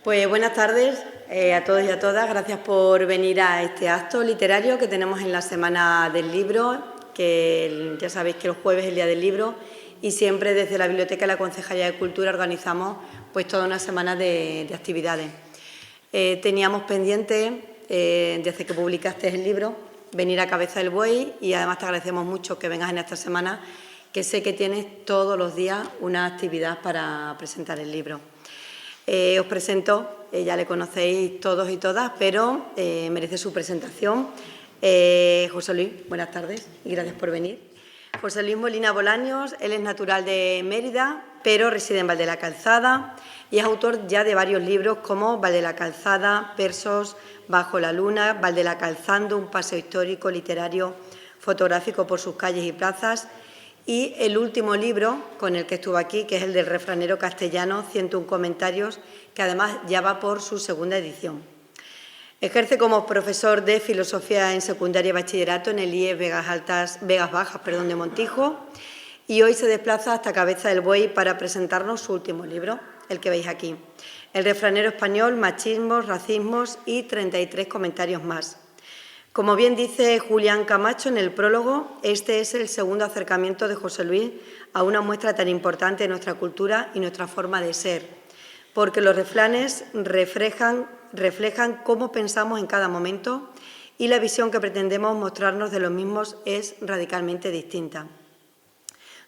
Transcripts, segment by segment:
Pues buenas tardes a todos y a todas. Gracias por venir a este acto literario que tenemos en la Semana del Libro, que ya sabéis que el jueves es el Día del Libro y siempre desde la Biblioteca y la Concejalía de Cultura organizamos pues toda una semana de actividades. Teníamos pendiente, desde que publicaste el libro, venir a Cabeza del Buey y además te agradecemos mucho que vengas en esta semana, que sé que tienes todos los días una actividad para presentar el libro. Os presento, ya le conocéis todos y todas, pero merece su presentación. José Luis, buenas tardes y gracias por venir. José Luis Molina Bolaños, él es natural de Mérida, pero reside en Val de la Calzada y es autor ya de varios libros como Val de la Calzada, Versos, Bajo la Luna, Val de la Calzando, un paseo histórico, literario, fotográfico por sus calles y plazas. Y el último libro con el que estuvo aquí, que es el del refranero castellano, 101 comentarios, que además ya va por su segunda edición. Ejerce como profesor de Filosofía en Secundaria y Bachillerato en el IES Vegas Bajas de Montijo y hoy se desplaza hasta Cabeza del Buey para presentarnos su último libro, el que veis aquí. El refranero español, machismos, racismos y 33 comentarios más. Como bien dice Julián Camacho en el prólogo, este es el segundo acercamiento de José Luis a una muestra tan importante de nuestra cultura y nuestra forma de ser, porque los refranes reflejan cómo pensamos en cada momento y la visión que pretendemos mostrarnos de los mismos es radicalmente distinta.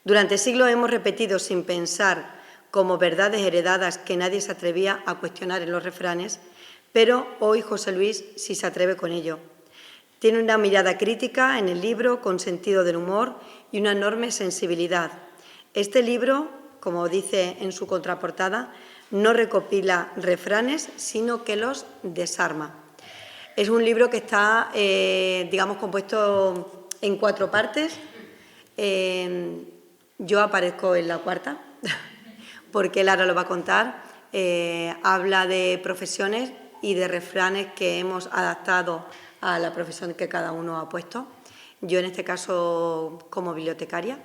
Durante siglos hemos repetido sin pensar como verdades heredadas que nadie se atrevía a cuestionar en los refranes, pero hoy José Luis sí se atreve con ello. Tiene una mirada crítica en el libro, con sentido del humor y una enorme sensibilidad. Este libro, como dice en su contraportada, no recopila refranes, sino que los desarma. Es un libro que está, compuesto en 4 partes. Yo aparezco en la cuarta, porque Lara lo va a contar. Habla de profesiones y de refranes que hemos adaptado a la profesión que cada uno ha puesto. Yo, en este caso, como bibliotecaria.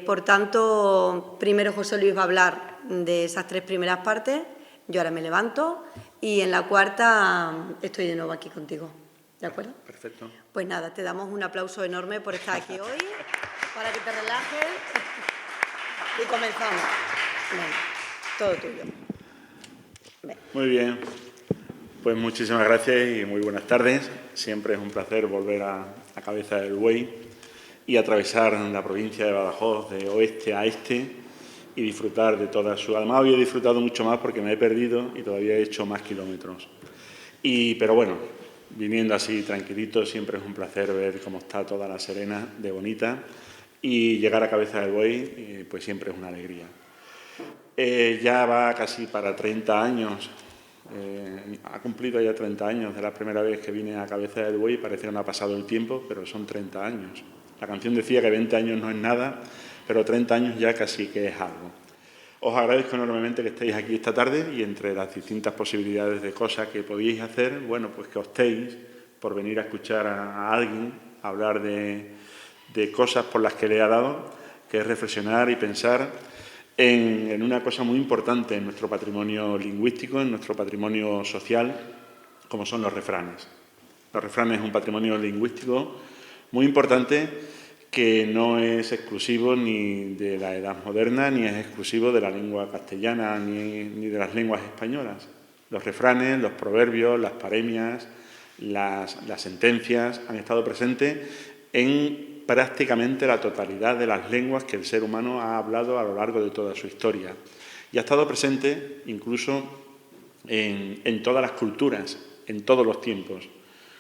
Por tanto, primero José Luis va a hablar de esas 3 primeras partes, yo ahora me levanto y en la cuarta estoy de nuevo aquí contigo. ¿De acuerdo? Perfecto. Pues nada, te damos un aplauso enorme por estar aquí hoy, para que te relajes y comenzamos. Venga, todo tuyo. Venga. Muy bien. Pues muchísimas gracias y muy buenas tardes. Siempre es un placer volver a Cabeza del Buey y atravesar la provincia de Badajoz de oeste a este y disfrutar de toda su... Además, hoy he disfrutado mucho más porque me he perdido y todavía he hecho más kilómetros. Pero bueno, viniendo así tranquilito, siempre es un placer ver cómo está toda la Serena de bonita y llegar a Cabeza del Buey, pues siempre es una alegría. Ya va casi para 30 años. Ha cumplido ya 30 años de la primera vez que vine a Cabeza del Buey. Parece que no ha pasado el tiempo, pero son 30 años. La canción decía que 20 años no es nada, pero 30 años ya casi que es algo. Os agradezco enormemente que estéis aquí esta tarde y entre las distintas posibilidades de cosas que podíais hacer, bueno, pues que optéis por venir a escuchar a alguien hablar de cosas por las que le ha dado, que es reflexionar y pensar en una cosa muy importante en nuestro patrimonio lingüístico, en nuestro patrimonio social, como son los refranes. Los refranes es un patrimonio lingüístico muy importante que no es exclusivo ni de la edad moderna, ni es exclusivo de la lengua castellana, ni de las lenguas españolas. Los refranes, los proverbios, las paremias, las sentencias han estado presentes en prácticamente la totalidad de las lenguas que el ser humano ha hablado a lo largo de toda su historia. Y ha estado presente incluso en todas las culturas, en todos los tiempos.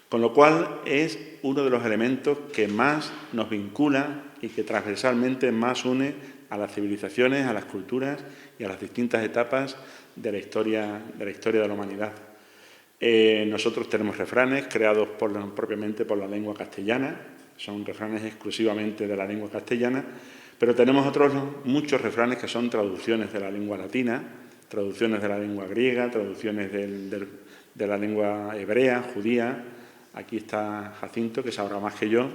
Con lo cual es uno de los elementos que más nos vincula y que transversalmente más une a las civilizaciones, a las culturas y a las distintas etapas de la historia de la humanidad. Nosotros tenemos refranes creados propiamente por la lengua castellana, son refranes exclusivamente de la lengua castellana, pero tenemos otros muchos refranes que son traducciones de la lengua latina, traducciones de la lengua griega, traducciones de la lengua hebrea, judía. Aquí está Jacinto, que sabrá más que yo.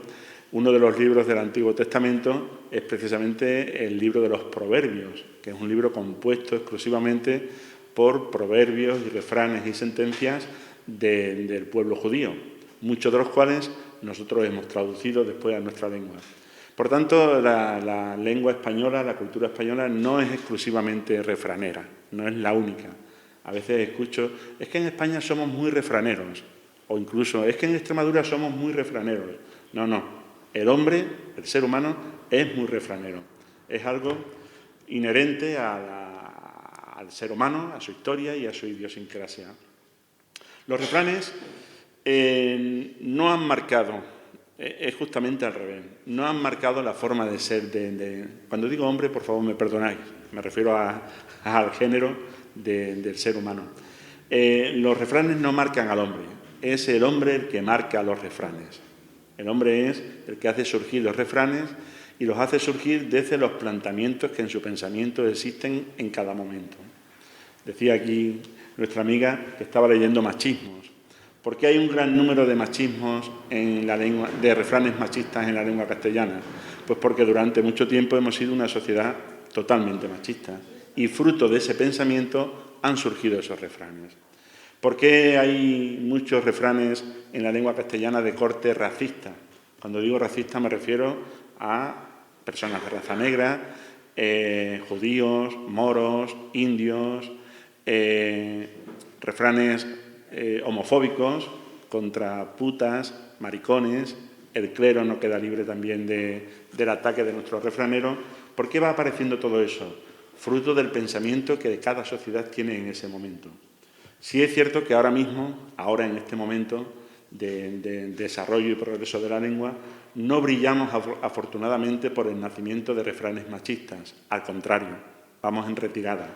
Uno de los libros del Antiguo Testamento es precisamente el libro de los Proverbios, que es un libro compuesto exclusivamente por proverbios y refranes y sentencias del pueblo judío, muchos de los cuales nosotros hemos traducido después a nuestra lengua. Por tanto, la lengua española, la cultura española, no es exclusivamente refranera, no es la única. A veces escucho, es que en España somos muy refraneros, o incluso, es que en Extremadura somos muy refraneros. No, no, el hombre, el ser humano, es muy refranero. Es algo inherente al ser humano, a su historia y a su idiosincrasia. Los refranes no han marcado, es justamente al revés, no han marcado la forma de ser Cuando digo hombre, por favor me perdonáis, me refiero al género del ser humano. Los refranes no marcan al hombre, es el hombre el que marca los refranes. El hombre es el que hace surgir los refranes y los hace surgir desde los planteamientos que en su pensamiento existen en cada momento. Decía aquí nuestra amiga que estaba leyendo machismos. ¿Por qué hay un gran número de machismos en la lengua, de refranes machistas en la lengua castellana? Pues porque durante mucho tiempo hemos sido una sociedad totalmente machista y fruto de ese pensamiento han surgido esos refranes. ¿Por qué hay muchos refranes en la lengua castellana de corte racista? Cuando digo racista me refiero a personas de raza negra, judíos, moros, indios, refranes homofóbicos contra putas, maricones. El clero no queda libre también del ataque de nuestros refraneros. ¿Por qué va apareciendo todo eso? Fruto del pensamiento que cada sociedad tiene en ese momento. Sí es cierto que ahora mismo, ahora en este momento de desarrollo y progreso de la lengua, no brillamos afortunadamente por el nacimiento de refranes machistas. Al contrario, vamos en retirada.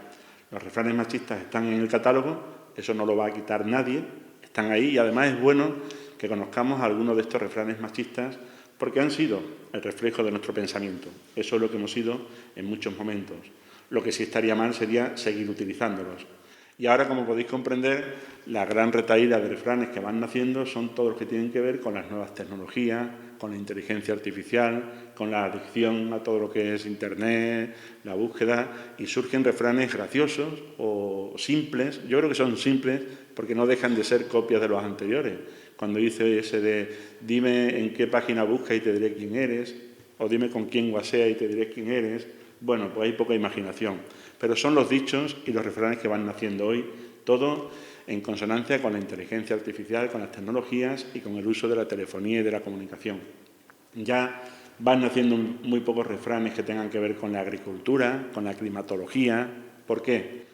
Los refranes machistas están en el catálogo, eso no lo va a quitar nadie, están ahí y además es bueno que conozcamos algunos de estos refranes machistas porque han sido el reflejo de nuestro pensamiento. Eso es lo que hemos sido en muchos momentos. Lo que sí estaría mal sería seguir utilizándolos. Y ahora, como podéis comprender, la gran retahíla de refranes que van naciendo son todos los que tienen que ver con las nuevas tecnologías, con la inteligencia artificial, con la adicción a todo lo que es Internet, la búsqueda, y surgen refranes graciosos o simples. Yo creo que son simples porque no dejan de ser copias de los anteriores. Cuando hice ese de dime en qué página buscas y te diré quién eres, o dime con quién guasea y te diré quién eres, bueno, pues hay poca imaginación. Pero son los dichos y los refranes que van naciendo hoy, todo en consonancia con la inteligencia artificial, con las tecnologías y con el uso de la telefonía y de la comunicación. Ya van naciendo muy pocos refranes que tengan que ver con la agricultura, con la climatología. ¿Por qué?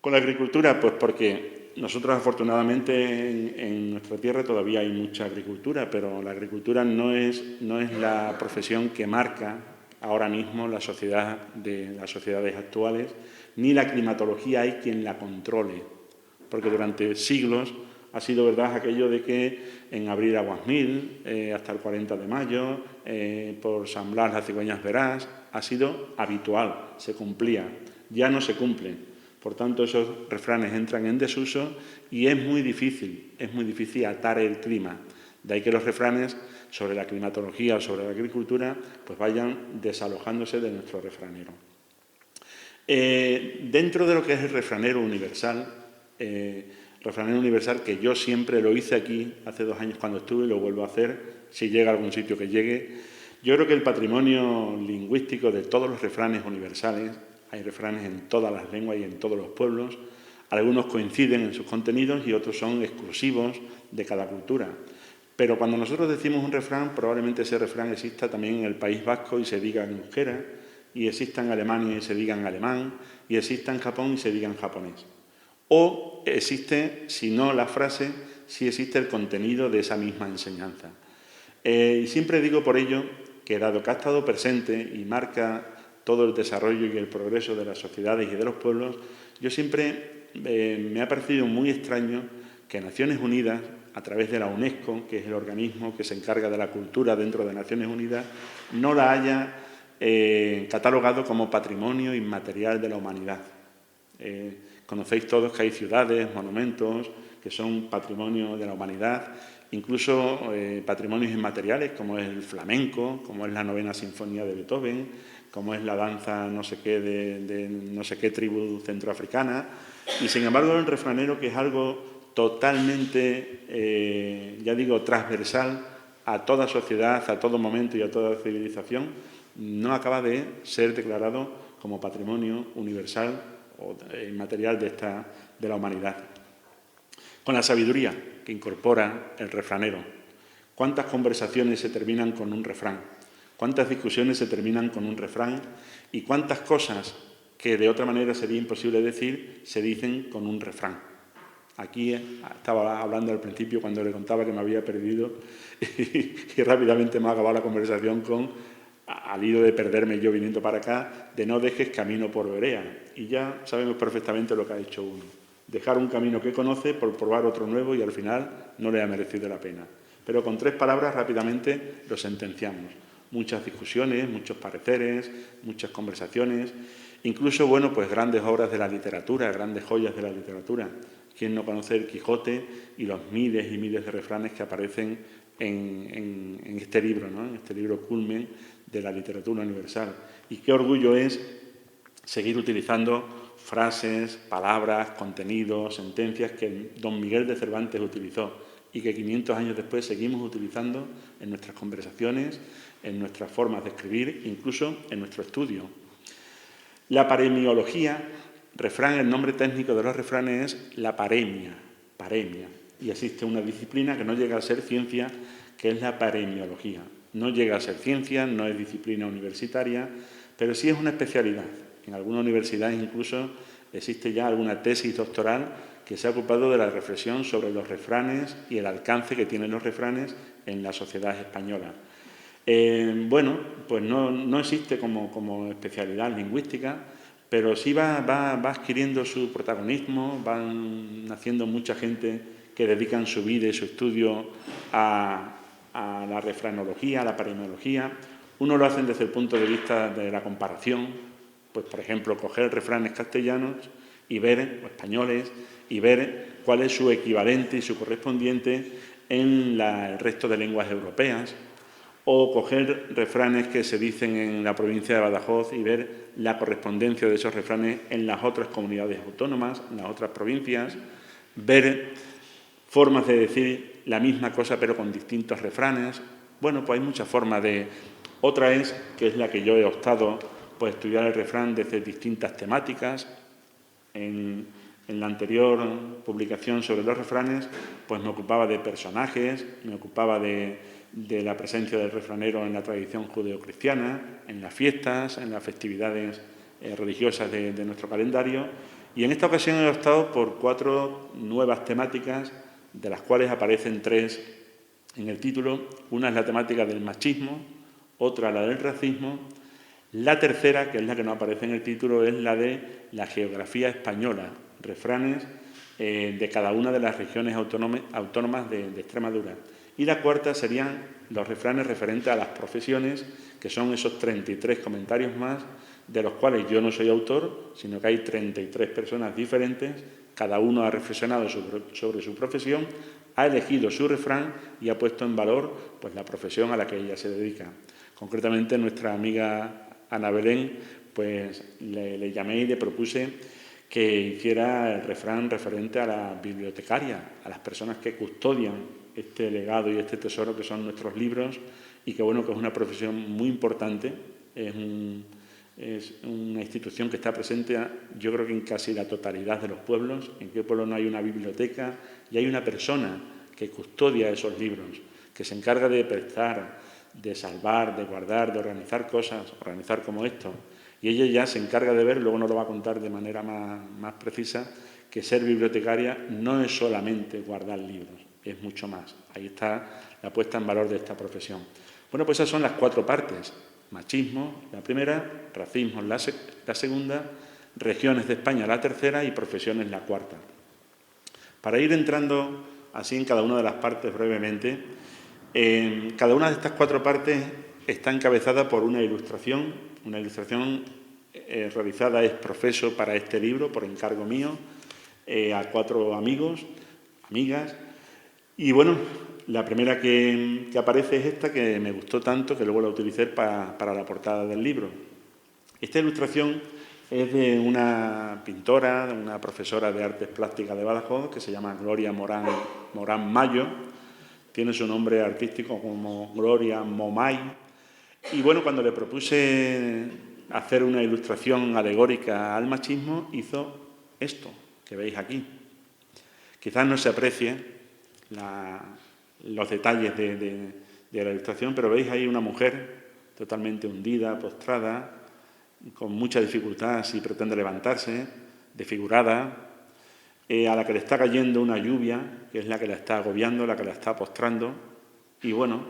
Con la agricultura, pues porque nosotros afortunadamente en nuestra tierra todavía hay mucha agricultura, pero la agricultura no es la profesión que marca ahora mismo las sociedades actuales, ni la climatología hay quien la controle, porque durante siglos ha sido verdad aquello de que en abril aguas mil, hasta el 40 de mayo, por San Blas las cigüeñas verás, ha sido habitual, se cumplía, ya no se cumple. Por tanto, esos refranes entran en desuso y es muy difícil atar el clima. De ahí que los refranes sobre la climatología o sobre la agricultura pues vayan desalojándose de nuestro refranero. Dentro de lo que es el refranero universal que yo siempre lo hice aquí, hace 2 años cuando estuve y lo vuelvo a hacer, si llega a algún sitio que llegue, yo creo que el patrimonio lingüístico de todos los refranes universales, hay refranes en todas las lenguas y en todos los pueblos, algunos coinciden en sus contenidos y otros son exclusivos de cada cultura. Pero cuando nosotros decimos un refrán, probablemente ese refrán exista también en el País Vasco y se diga en euskera, y exista en Alemania y se diga en alemán, y exista en Japón y se diga en japonés. O existe, si no la frase, si existe el contenido de esa misma enseñanza. Y siempre digo por ello que, dado que ha estado presente y marca todo el desarrollo y el progreso de las sociedades y de los pueblos, yo siempre me ha parecido muy extraño que Naciones Unidas, a través de la UNESCO, que es el organismo que se encarga de la cultura dentro de Naciones Unidas, no la haya catalogado como patrimonio inmaterial de la humanidad. Conocéis todos que hay ciudades, monumentos, que son patrimonio de la humanidad, incluso patrimonios inmateriales como es el flamenco, como es la 9ª Sinfonía de Beethoven, como es la danza no sé qué de no sé qué tribu centroafricana, y sin embargo el refranero, que es algo totalmente, ya digo, transversal a toda sociedad, a todo momento y a toda civilización, no acaba de ser declarado como patrimonio universal o inmaterial de la humanidad. Con la sabiduría que incorpora el refranero. ¿Cuántas conversaciones se terminan con un refrán? ¿Cuántas discusiones se terminan con un refrán? ¿Y cuántas cosas que de otra manera sería imposible decir se dicen con un refrán? Aquí estaba hablando al principio cuando le contaba que me había perdido y rápidamente me ha acabado la conversación al hilo de perderme yo viniendo para acá, de no dejes camino por vereda. Y ya sabemos perfectamente lo que ha hecho uno. Dejar un camino que conoce por probar otro nuevo y al final no le ha merecido la pena. Pero con 3 palabras rápidamente lo sentenciamos. Muchas discusiones, muchos pareceres, muchas conversaciones, incluso, bueno, pues grandes obras de la literatura, grandes joyas de la literatura. ¿Quién no conoce el Quijote y los miles y miles de refranes que aparecen en este libro, ¿no? En este libro culmen de la literatura universal? Y qué orgullo es seguir utilizando frases, palabras, contenidos, sentencias que don Miguel de Cervantes utilizó y que 500 años después seguimos utilizando en nuestras conversaciones, en nuestras formas de escribir, incluso en nuestro estudio. La paremiología, refrán, el nombre técnico de los refranes es la paremia, y existe una disciplina que no llega a ser ciencia, que es la paremiología. No llega a ser ciencia, no es disciplina universitaria, pero sí es una especialidad. En alguna universidad incluso existe ya alguna tesis doctoral que se ha ocupado de la reflexión sobre los refranes y el alcance que tienen los refranes en la sociedad española. Bueno, pues no existe como especialidad lingüística, pero sí va adquiriendo su protagonismo, van naciendo mucha gente que dedican su vida y su estudio a la refranología, a la paremiología. Uno lo hacen desde el punto de vista de la comparación, pues por ejemplo, coger refranes castellanos y ver, o españoles, y ver cuál es su equivalente y su correspondiente en el resto de lenguas europeas, o coger refranes que se dicen en la provincia de Badajoz y ver la correspondencia de esos refranes en las otras comunidades autónomas, en las otras provincias, ver formas de decir la misma cosa pero con distintos refranes. Bueno, pues hay muchas formas de... Otra es, que es la que yo he optado, pues estudiar el refrán desde distintas temáticas. En la anterior publicación sobre los refranes, pues me ocupaba de personajes, me ocupaba de la presencia del refranero en la tradición judeocristiana, en las fiestas, en las festividades religiosas de nuestro calendario. Y en esta ocasión he optado por 4 nuevas temáticas, de las cuales aparecen 3 en el título. Una es la temática del machismo, otra la del racismo. La tercera, que es la que no aparece en el título, es la de la geografía española, refranes de cada una de las regiones autónomas de Extremadura. Y la cuarta serían los refranes referentes a las profesiones, que son esos 33 comentarios más, de los cuales yo no soy autor, sino que hay 33 personas diferentes, cada uno ha reflexionado sobre su profesión, ha elegido su refrán y ha puesto en valor pues, la profesión a la que ella se dedica. Concretamente, nuestra amiga Ana Belén, pues le llamé y le propuse que hiciera el refrán referente a la bibliotecaria, a las personas que custodian este legado y este tesoro que son nuestros libros y que, bueno, que es una profesión muy importante, es una institución que está presente, yo creo que en casi la totalidad de los pueblos. En qué pueblo no hay una biblioteca y hay una persona que custodia esos libros, que se encarga de prestar, de salvar, de guardar, de organizar cosas, organizar como esto. Y ella ya se encarga de ver, luego nos lo va a contar de manera más precisa, que ser bibliotecaria no es solamente guardar libros, es mucho más. Ahí está la puesta en valor de esta profesión. Bueno, pues esas son las 4 partes. Machismo, la primera, racismo, la segunda, regiones de España, la tercera y profesiones, la cuarta. Para ir entrando así en cada una de las partes brevemente, cada una de estas 4 partes está encabezada por una ilustración realizada ex professo para este libro, por encargo mío, a 4 amigos, amigas. Y bueno, la primera que aparece es esta, que me gustó tanto que luego la utilicé para la portada del libro. Esta ilustración es de una pintora, de una profesora de artes plásticas de Badajoz, que se llama Gloria Morán Mayo. Tiene su nombre artístico como Gloria Momay. Y bueno, cuando le propuse hacer una ilustración alegórica al machismo, hizo esto que veis aquí. Quizás no se aprecie los detalles de la ilustración, pero veis ahí una mujer totalmente hundida, postrada, con mucha dificultad si pretende levantarse, desfigurada, a la que le está cayendo una lluvia, que es la que la está agobiando, la que la está postrando. Y bueno,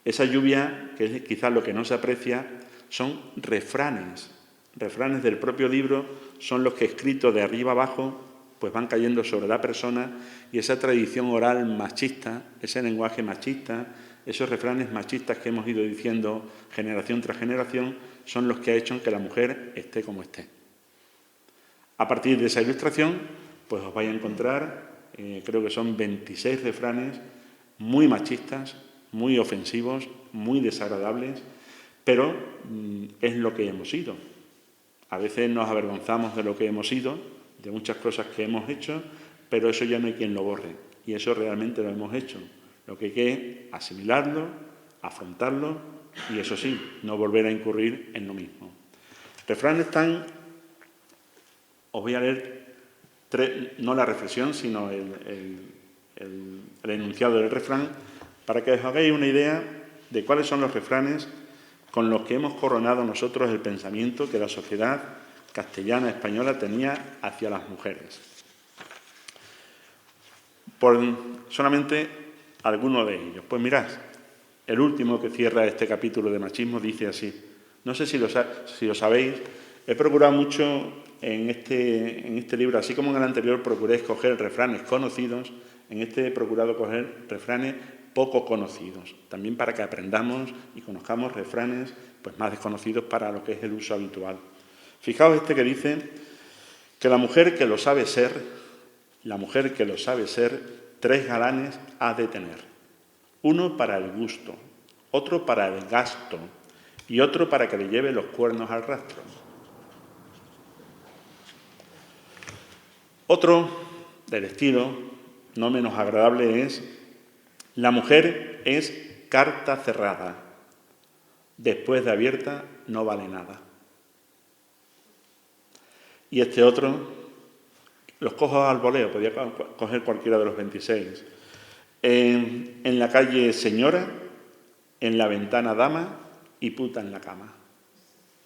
esa lluvia, que es quizás lo que no se aprecia, son refranes. Refranes del propio libro son los que, escritos de arriba abajo, pues van cayendo sobre la persona, y esa tradición oral machista, ese lenguaje machista, esos refranes machistas que hemos ido diciendo generación tras generación, son los que han hecho que la mujer esté como esté. A partir de esa ilustración, pues os vais a encontrar, creo que son 26 refranes muy machistas, muy ofensivos, muy desagradables, pero es lo que hemos sido. A veces nos avergonzamos de lo que hemos sido, de muchas cosas que hemos hecho, pero eso ya no hay quien lo borre, y eso realmente lo hemos hecho. Lo que hay que asimilarlo, afrontarlo, y eso sí, no volver a incurrir en lo mismo. Refranes tan... Os voy a leer no la reflexión, sino el enunciado del refrán, para que os hagáis una idea de cuáles son los refranes con los que hemos coronado nosotros el pensamiento que la sociedad castellana española tenía hacia las mujeres. Por solamente alguno de ellos. Pues mirad, el último que cierra este capítulo de machismo dice así. No sé si lo sabéis, he procurado mucho en este libro, así como en el anterior procuré escoger refranes conocidos, en este he procurado coger refranes poco conocidos, también para que aprendamos y conozcamos refranes pues, más desconocidos para lo que es el uso habitual. Fijaos este que dice que la mujer que lo sabe ser, tres galanes ha de tener. Uno para el gusto, otro para el gasto y otro para que le lleve los cuernos al rastro. Otro del estilo, no menos agradable, es: la mujer es carta cerrada, después de abierta no vale nada. Y este otro, los cojo al voleo, podía coger cualquiera de los 26. En la calle señora, en la ventana dama y puta en la cama.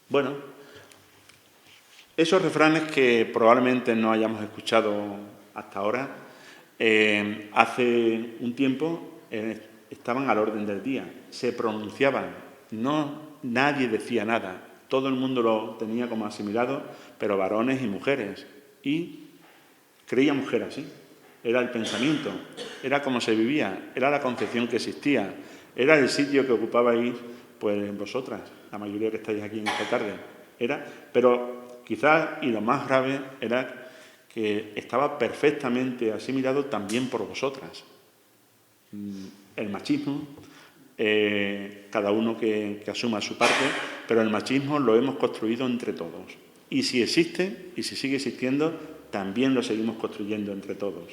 Bueno, esos refranes que probablemente no hayamos escuchado hasta ahora, hace un tiempo estaban al orden del día, se pronunciaban, nadie decía nada, todo el mundo lo tenía como asimilado, pero varones y mujeres, y creíamos que era así, era el pensamiento, era como se vivía, era la concepción que existía, era el sitio que ocupabais pues vosotras, la mayoría que estáis aquí en esta tarde, pero quizás, y lo más grave, era que estaba perfectamente asimilado también por vosotras. El machismo, cada uno que asuma su parte, pero el machismo lo hemos construido entre todos. Y si existe, y si sigue existiendo, también lo seguimos construyendo entre todos.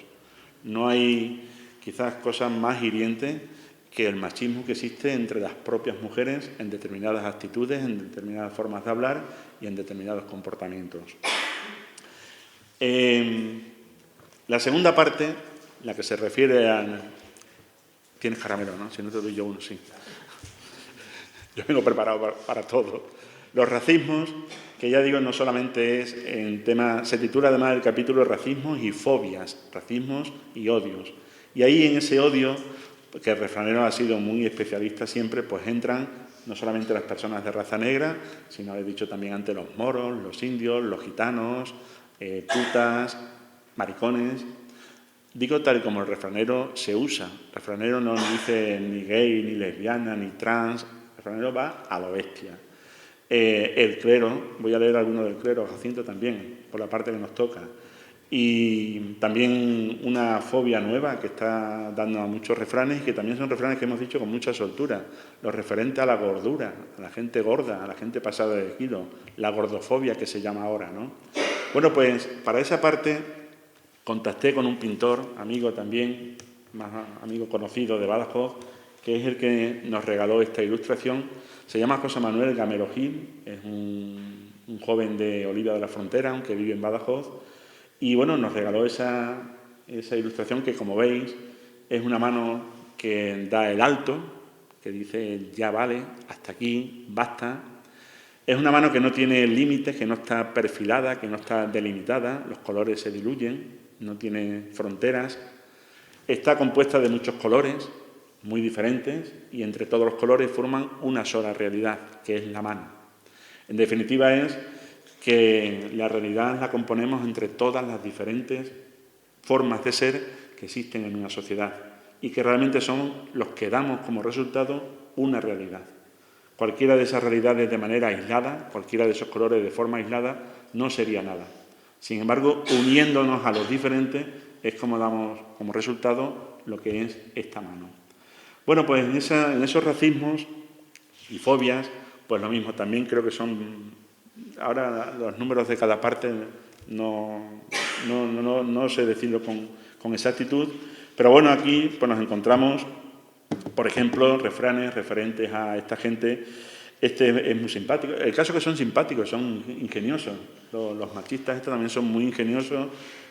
No hay quizás cosas más hirientes que el machismo que existe entre las propias mujeres en determinadas actitudes, en determinadas formas de hablar y en determinados comportamientos. La segunda parte, la que se refiere a... Tienes caramelo, ¿no? Si no te doy yo uno, sí. Yo vengo preparado para todo. Los racismos, que ya digo, no solamente es en tema... Se titula además el capítulo Racismos y Fobias, racismos y odios. Y ahí en ese odio, que el refranero ha sido muy especialista siempre, pues entran no solamente las personas de raza negra, sino he dicho también antes los moros, los indios, los gitanos, putas, maricones. Digo tal y como el refranero se usa. El refranero no dice ni gay, ni lesbiana, ni trans. El refranero va a lo bestia. El clero, voy a leer alguno del clero, Jacinto también, por la parte que nos toca. y también una fobia nueva que está dando a muchos refranes y que también son refranes que hemos dicho con mucha soltura, los referentes a la gordura, a la gente gorda, a la gente pasada de kilo, la gordofobia que se llama ahora, ¿no? Bueno, pues para esa parte contacté con un pintor, amigo también, más amigo conocido de Badajoz, que es el que nos regaló esta ilustración. Se llama José Manuel Gamero Gil, es un joven de Oliva de la Frontera, aunque vive en Badajoz, y bueno, nos regaló esa ilustración que, como veis, es una mano que da el alto, que dice ya vale, hasta aquí, basta. Es una mano que no tiene límites, que no está perfilada, que no está delimitada, los colores se diluyen, no tiene fronteras. Está compuesta de muchos colores muy diferentes y entre todos los colores forman una sola realidad, que es la mano. En definitiva es que la realidad la componemos entre todas las diferentes formas de ser que existen en una sociedad y que realmente son los que damos como resultado una realidad. Cualquiera de esas realidades de manera aislada, cualquiera de esos colores de forma aislada, no sería nada. Sin embargo, uniéndonos a los diferentes es como damos como resultado lo que es esta mano. Bueno, pues en esos racismos y fobias, pues lo mismo, también creo que son... Ahora los números de cada parte no sé decirlo con exactitud, pero bueno, aquí pues nos encontramos, por ejemplo, refranes referentes a esta gente. Este es muy simpático. El caso es que son simpáticos, son ingeniosos. Los machistas estos también son muy ingeniosos,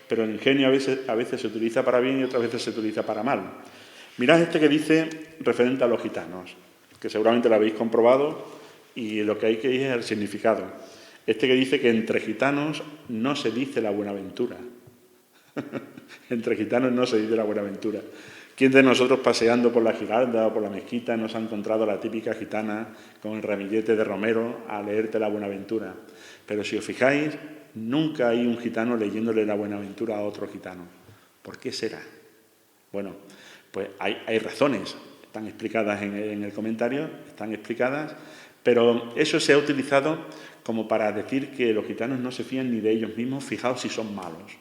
pero el ingenio a veces se utiliza para bien y otras veces se utiliza para mal. Mirad este que dice referente a los gitanos, que seguramente lo habéis comprobado y lo que hay que ir es el significado. Este que dice que entre gitanos no se dice la buenaventura. Entre gitanos no se dice la buenaventura. ¿Quién de nosotros paseando por la Giralda o por la mezquita nos ha encontrado la típica gitana con el ramillete de romero a leerte la buenaventura? Pero si os fijáis, nunca hay un gitano leyéndole la buenaventura a otro gitano. ¿Por qué será? Bueno, pues hay razones, están explicadas en el comentario, están explicadas, pero eso se ha utilizado como para decir que los gitanos no se fían ni de ellos mismos, fijaos si son malos.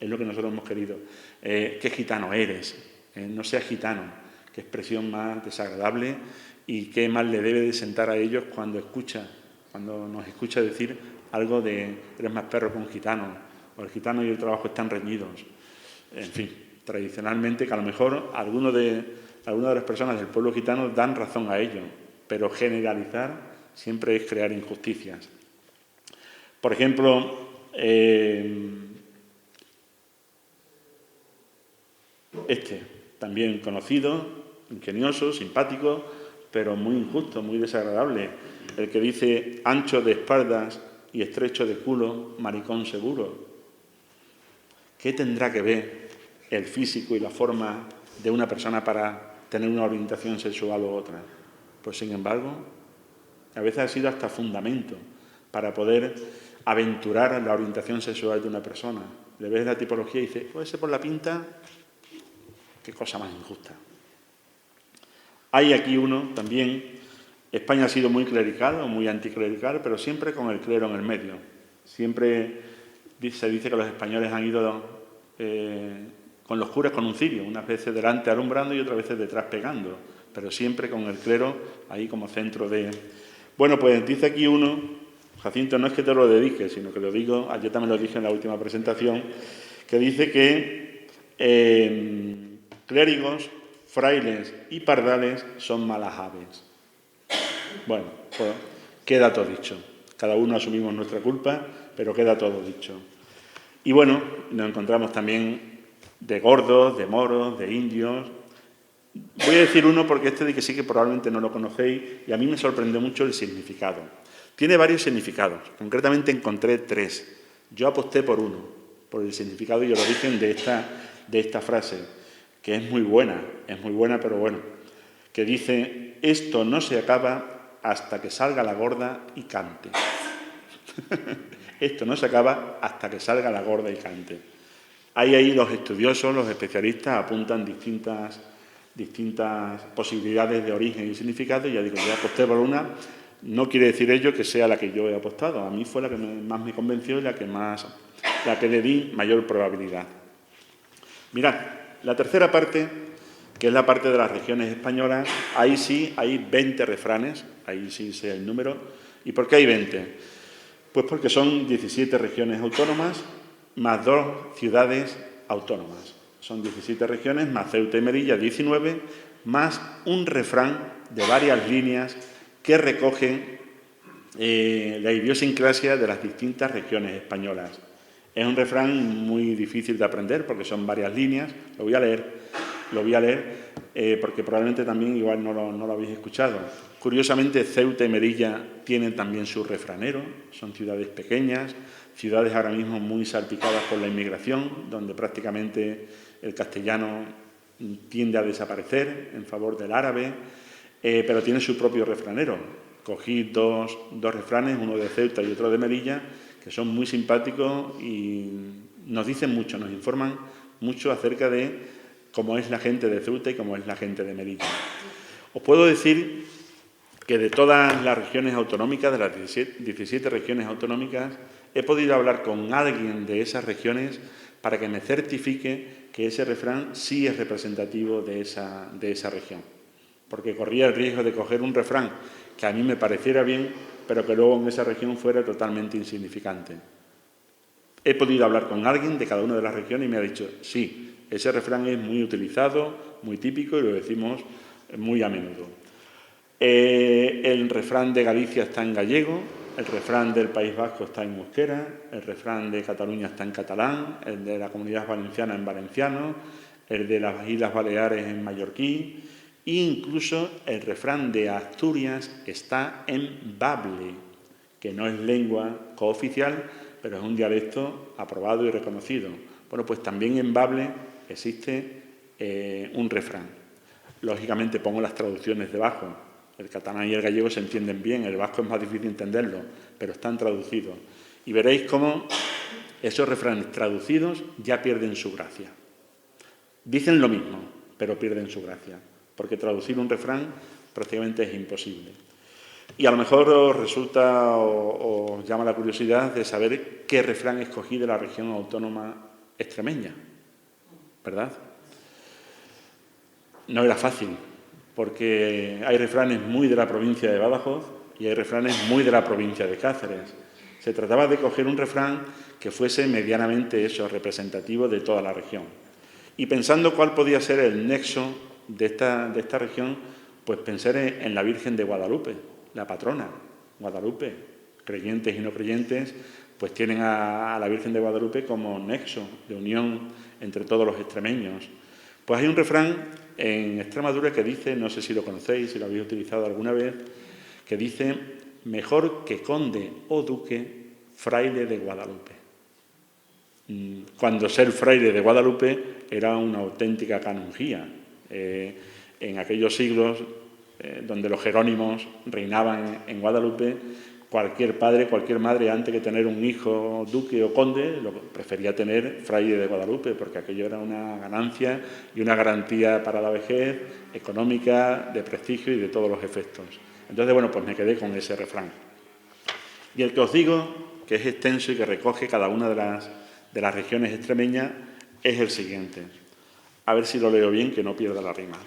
Es lo que nosotros hemos querido. ¿Qué gitano eres? No seas gitano. Qué expresión más desagradable y qué mal le debe de sentar a ellos cuando nos escucha decir algo de eres más perro que un gitano, o el gitano y el trabajo están reñidos. En fin, tradicionalmente, que a lo mejor algunas de las personas del pueblo gitano dan razón a ello, pero generalizar siempre es crear injusticias. Por ejemplo, este, también conocido, ingenioso, simpático, pero muy injusto, muy desagradable. El que dice ancho de espaldas y estrecho de culo, maricón seguro. ¿Qué tendrá que ver el físico y la forma de una persona para tener una orientación sexual u otra? Pues sin embargo, a veces ha sido hasta fundamento para poder aventurar la orientación sexual de una persona. Le ves la tipología y dices, pues ese por la pinta, qué cosa más injusta. Hay aquí uno también, España ha sido muy clerical o muy anticlerical, pero siempre con el clero en el medio. Siempre se dice que los españoles han ido con los curas con un cirio, unas veces delante alumbrando y otras veces detrás pegando, pero siempre con el clero ahí como centro de... Bueno, pues dice aquí uno, Jacinto, no es que te lo dedique, sino que lo digo, yo también lo dije en la última presentación, que dice que clérigos, frailes y pardales son malas aves. Bueno, pues queda todo dicho. Cada uno asumimos nuestra culpa, pero queda todo dicho. Y bueno, nos encontramos también de gordos, de moros, de indios. Voy a decir uno porque este de que sí que probablemente no lo conocéis y a mí me sorprendió mucho el significado. Tiene varios significados, concretamente encontré 3. Yo aposté por uno, por el significado y el origen de esta frase, que es muy buena, pero bueno, que dice, esto no se acaba hasta que salga la gorda y cante. Esto no se acaba hasta que salga la gorda y cante. Ahí los estudiosos, los especialistas apuntan distintas posibilidades de origen y significado, y ya digo, yo aposté por una, no quiere decir ello que sea la que yo he apostado, a mí fue la que más me convenció y la que más la que le di mayor probabilidad. Mirad, la tercera parte, que es la parte de las regiones españolas, ahí sí hay 20 refranes, ahí sí sé el número. ¿Y por qué hay 20? Pues porque son 17 regiones autónomas más 2 ciudades autónomas. Son 17 regiones más Ceuta y Melilla, 19, más un refrán de varias líneas que recogen la idiosincrasia de las distintas regiones españolas. Es un refrán muy difícil de aprender porque son varias líneas. Lo voy a leer porque probablemente también igual no lo habéis escuchado. Curiosamente, Ceuta y Melilla tienen también su refranero. Son ciudades pequeñas, ciudades ahora mismo muy salpicadas por la inmigración, donde prácticamente el castellano tiende a desaparecer en favor del árabe, pero tiene su propio refranero. Cogí dos refranes, uno de Ceuta y otro de Melilla, que son muy simpáticos y nos dicen mucho, nos informan mucho acerca de cómo es la gente de Ceuta y cómo es la gente de Melilla. Os puedo decir que de todas las regiones autonómicas, de las 17 regiones autonómicas, he podido hablar con alguien de esas regiones para que me certifique que ese refrán sí es representativo de esa región. Porque corría el riesgo de coger un refrán que a mí me pareciera bien, pero que luego en esa región fuera totalmente insignificante. He podido hablar con alguien de cada una de las regiones y me ha dicho, sí, ese refrán es muy utilizado, muy típico y lo decimos muy a menudo. El refrán de Galicia está en gallego, el refrán del País Vasco está en euskera, el refrán de Cataluña está en catalán, el de la Comunidad Valenciana en valenciano, el de las Islas Baleares en mallorquí, e incluso el refrán de Asturias está en bable, que no es lengua cooficial, pero es un dialecto aprobado y reconocido. Bueno, pues también en bable existe un refrán. Lógicamente pongo las traducciones debajo. El catalán y el gallego se entienden bien, el vasco es más difícil entenderlo, pero están traducidos. Y veréis cómo esos refranes traducidos ya pierden su gracia. Dicen lo mismo, pero pierden su gracia, porque traducir un refrán prácticamente es imposible. Y a lo mejor os resulta o os llama la curiosidad de saber qué refrán escogí de la región autónoma extremeña, ¿verdad? No era fácil, porque hay refranes muy de la provincia de Badajoz y hay refranes muy de la provincia de Cáceres. Se trataba de coger un refrán que fuese medianamente representativo de toda la región. Y pensando cuál podía ser el nexo de esta región, pues pensé en la Virgen de Guadalupe, la patrona. Guadalupe, creyentes y no creyentes, pues tienen a la Virgen de Guadalupe como nexo de unión entre todos los extremeños. Pues hay un refrán en Extremadura que dice, no sé si lo conocéis, si lo habéis utilizado alguna vez, que dice, mejor que conde o duque, fraile de Guadalupe. Cuando ser fraile de Guadalupe era una auténtica canonjía. En aquellos siglos donde los jerónimos reinaban en Guadalupe, cualquier padre, cualquier madre, antes que tener un hijo duque o conde, prefería tener fraile de Guadalupe, porque aquello era una ganancia y una garantía para la vejez, económica, de prestigio y de todos los efectos. Entonces, bueno, pues me quedé con ese refrán. Y el que os digo, que es extenso y que recoge cada una de las regiones extremeñas, es el siguiente. A ver si lo leo bien, que no pierda la rima.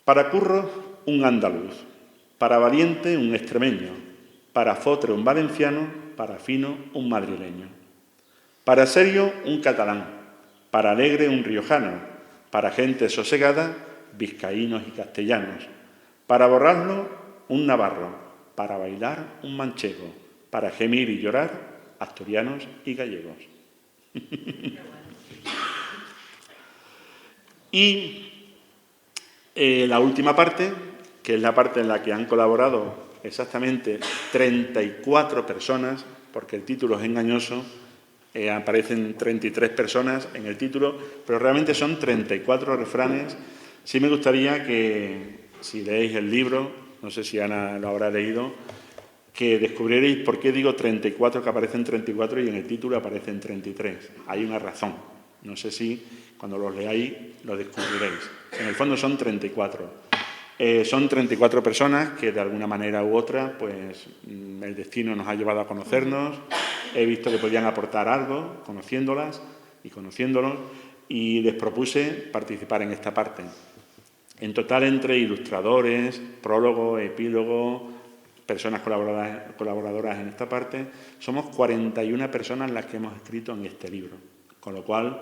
Para curro, un andaluz. Para valiente, un extremeño. Para fotre, un valenciano. Para fino, un madrileño. Para serio, un catalán. Para alegre, un riojano. Para gente sosegada, vizcaínos y castellanos. Para borrarlo, un navarro. Para bailar, un manchego. Para gemir y llorar, asturianos y gallegos. Y la última parte, que es la parte en la que han colaborado exactamente 34 personas, porque el título es engañoso, aparecen 33 personas en el título, pero realmente son 34 refranes. Sí me gustaría que, si leéis el libro, no sé si Ana lo habrá leído, que descubrierais por qué digo 34, que aparecen 34 y en el título aparecen 33. Hay una razón. No sé si cuando los leáis lo descubriréis. En el fondo son 34. Son 34 personas que de alguna manera u otra, pues el destino nos ha llevado a conocernos he visto que podían aportar algo, conociéndolas y conociéndolos, y les propuse participar en esta parte. En total, entre ilustradores, prólogo, epílogo, personas colaboradoras en esta parte, somos 41 personas las que hemos escrito en este libro. Con lo cual,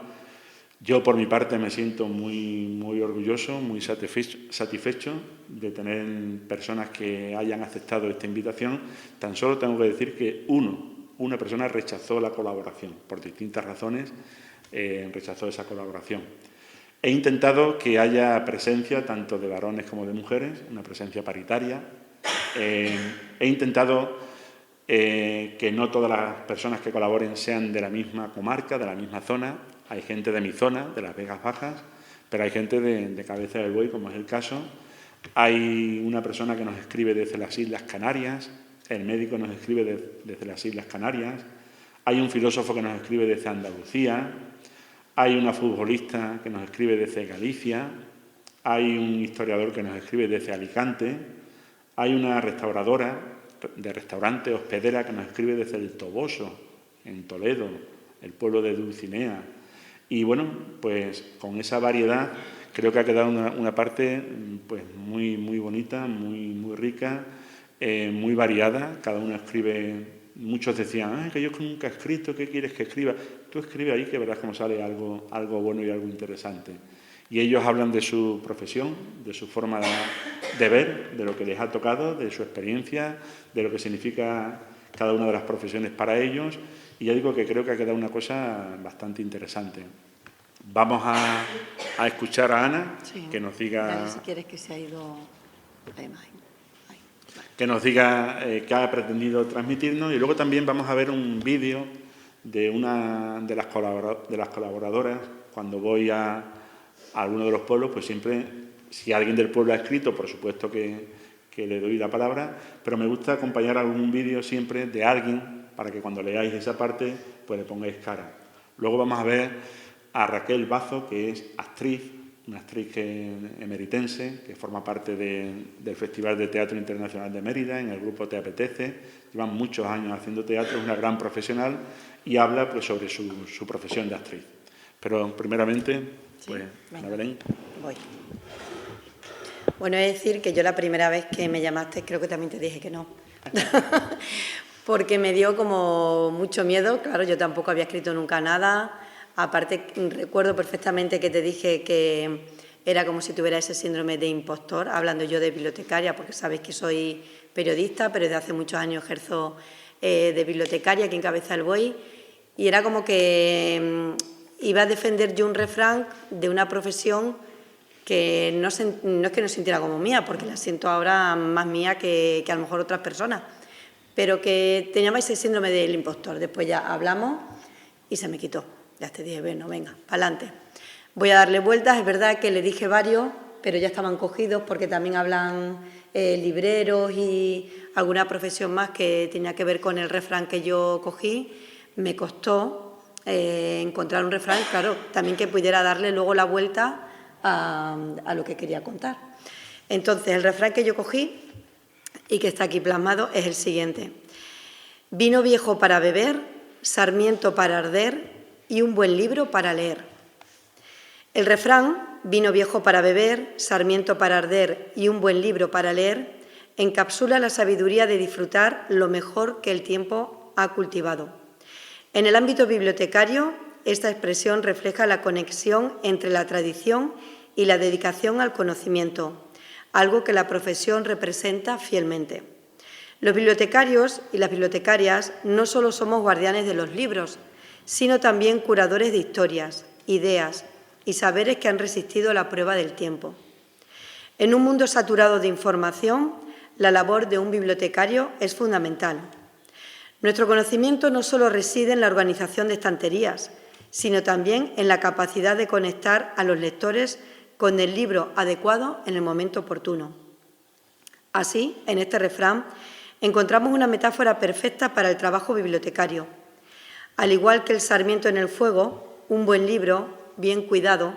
yo por mi parte me siento muy orgulloso, muy satisfecho de tener personas que hayan aceptado esta invitación. Tan solo tengo que decir que una persona rechazó la colaboración, por distintas razones rechazó esa colaboración. He intentado que haya presencia tanto de varones como de mujeres, una presencia paritaria. He intentado que no todas las personas que colaboren sean de la misma comarca, de la misma zona. Hay gente de mi zona, de las Vegas Bajas, pero hay gente de Cabeza del Buey, como es el caso. Hay una persona que nos escribe desde las Islas Canarias, el médico nos escribe desde las Islas Canarias, hay un filósofo que nos escribe desde Andalucía, hay una futbolista que nos escribe desde Galicia, hay un historiador que nos escribe desde Alicante, hay una restauradora de restaurante hospedera que nos escribe desde el Toboso, en Toledo, el pueblo de Dulcinea. Y bueno, pues con esa variedad creo que ha quedado una parte pues muy bonita, muy rica, muy variada. Cada uno escribe. Muchos decían, que yo nunca he escrito, ¿qué quieres que escriba? Tú escribe ahí que verás cómo sale algo bueno y algo interesante. Y ellos hablan de su profesión, de su forma de ver, de lo que les ha tocado, de su experiencia, de lo que significa cada una de las profesiones para ellos. Y ya digo que creo que ha quedado una cosa bastante interesante. Vamos a escuchar a Ana, sí, que nos diga... Dale, si quieres, que se ha ido la imagen. Que nos diga qué ha pretendido transmitirnos, y luego también vamos a ver un vídeo de una de las colaboradoras. Cuando voy a alguno de los pueblos, pues siempre, si alguien del pueblo ha escrito, por supuesto que le doy la palabra, pero me gusta acompañar algún vídeo siempre de alguien para que cuando leáis esa parte pues le pongáis cara. Luego vamos a ver a Raquel Bazo, que es actriz, una actriz emeritense que forma parte del Festival de Teatro Internacional de Mérida, en el grupo Te Apetece. Lleva muchos años haciendo teatro, es una gran profesional y habla pues, sobre su profesión de actriz. Pero primeramente, pues, sí, Ana Belén. Voy. Bueno, es decir que yo la primera vez que me llamaste creo que también te dije que no. Porque me dio como mucho miedo. Claro, yo tampoco había escrito nunca nada. Aparte, recuerdo perfectamente que te dije que era como si tuviera ese síndrome de impostor, hablando yo de bibliotecaria, porque sabéis que soy periodista, pero desde hace muchos años ejerzo de bibliotecaria aquí en Cabeza del Buey, y era como que iba a defender yo un refrán de una profesión que no es que no sintiera como mía, porque la siento ahora más mía que a lo mejor otras personas, pero que tenía ese síndrome del impostor. Después ya hablamos y se me quitó. Ya te dije, bueno, venga, para adelante. Voy a darle vueltas. Es verdad que le dije varios, pero ya estaban cogidos porque también hablan libreros y alguna profesión más que tenía que ver con el refrán que yo cogí. Me costó encontrar un refrán, claro, también que pudiera darle luego la vuelta a lo que quería contar. Entonces, el refrán que yo cogí y que está aquí plasmado es el siguiente: vino viejo para beber, sarmiento para arder y un buen libro para leer. El refrán, vino viejo para beber, sarmiento para arder y un buen libro para leer, encapsula la sabiduría de disfrutar lo mejor que el tiempo ha cultivado. En el ámbito bibliotecario, esta expresión refleja la conexión entre la tradición y la dedicación al conocimiento, algo que la profesión representa fielmente. Los bibliotecarios y las bibliotecarias no solo somos guardianes de los libros, sino también curadores de historias, ideas y saberes que han resistido la prueba del tiempo. En un mundo saturado de información, la labor de un bibliotecario es fundamental. Nuestro conocimiento no solo reside en la organización de estanterías, sino también en la capacidad de conectar a los lectores con el libro adecuado en el momento oportuno. Así, en este refrán, encontramos una metáfora perfecta para el trabajo bibliotecario. Al igual que el sarmiento en el fuego, un buen libro, bien cuidado,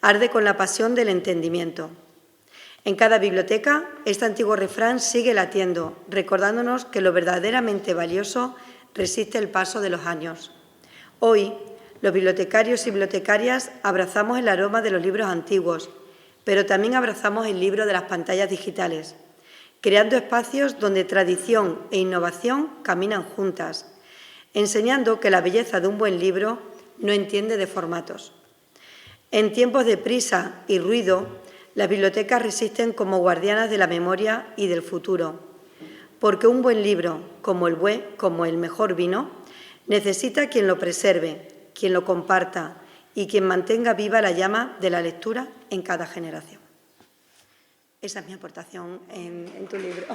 arde con la pasión del entendimiento. En cada biblioteca, este antiguo refrán sigue latiendo, recordándonos que lo verdaderamente valioso resiste el paso de los años. Hoy, los bibliotecarios y bibliotecarias abrazamos el aroma de los libros antiguos, pero también abrazamos el libro de las pantallas digitales, creando espacios donde tradición e innovación caminan juntas, enseñando que la belleza de un buen libro no entiende de formatos. En tiempos de prisa y ruido, las bibliotecas resisten como guardianas de la memoria y del futuro, porque un buen libro, como el mejor vino, necesita quien lo preserve, quien lo comparta y quien mantenga viva la llama de la lectura en cada generación. Esa es mi aportación en tu libro.